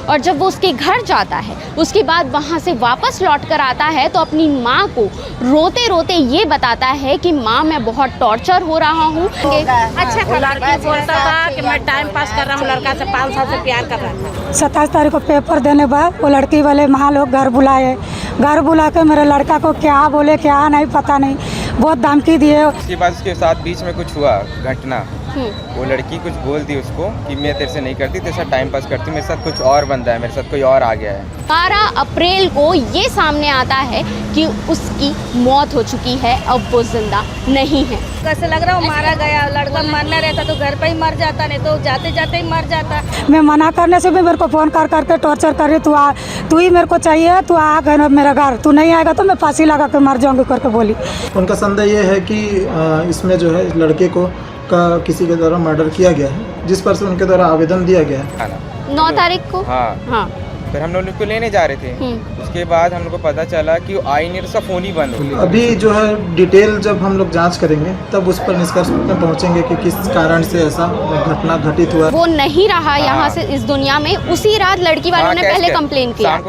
और जब वो उसके घर जाता है, उसके बाद वहाँ से वापस लौट कर आता है तो अपनी माँ को रोते रोते ये बताता है कि माँ मैं बहुत टॉर्चर हो रहा हूँ। अच्छा, लड़की बोलता था कि मैं टाइम पास कर रहा हूँ, लड़का से 5 साल से प्यार कर रहा था। 27 तारीख को पेपर देने बाद वो लड़की वाले वहाँ लोग घर बुलाए, घर बुला के मेरे लड़का को क्या बोले क्या नहीं पता नहीं, बहुत धमकी दिए। उसके बाद उसके साथ बीच में कुछ हुआ घटना, वो लड़की कुछ बोल दी उसको कि मैं तेरे से नहीं करती, तेरे साथ टाइम पास करती हूँ, मेरे साथ कुछ और बंदा है, मेरे साथ कोई और आ गया है। 12 अप्रैल को ये सामने आता है कि उसकी मौत हो चुकी है, अब वो जिंदा नहीं है। कैसे लग रहा हूँ मारा गया, लड़का मरना रहता तो घर पे ही मर जाता, नहीं तो जाते जाते ही मर जाता। मैं मना करने से भी मेरे को फ़ोन कर करके टॉर्चर कर रही, तू ही मेरे को चाहिए, तू आ गए मेरा घर, तू नहीं आएगा तो मैं फांसी लगा के मर जाऊंगी करके बोली। उनका संदेह ये है कि इसमें जो है लड़के को का किसी के द्वारा मर्डर किया गया है, जिस पर से उनके द्वारा आवेदन दिया गया है 9 तारीख को। हाँ। फिर हम लोग उसको लेने जा रहे थे, उसके बाद हम लोग को पता चला कि वो आई नहीं, उसका फ़ोन ही बंद हो गया। अभी जो है डिटेल जब हम लोग जांच करेंगे तब उस पर निष्कर्ष में पहुंचेंगे कि किस कारण से ऐसा घटना घटित हुआ। वो नहीं रहा यहाँ से इस दुनिया में, उसी रात लड़की वालों ने पहले कंप्लेन किया।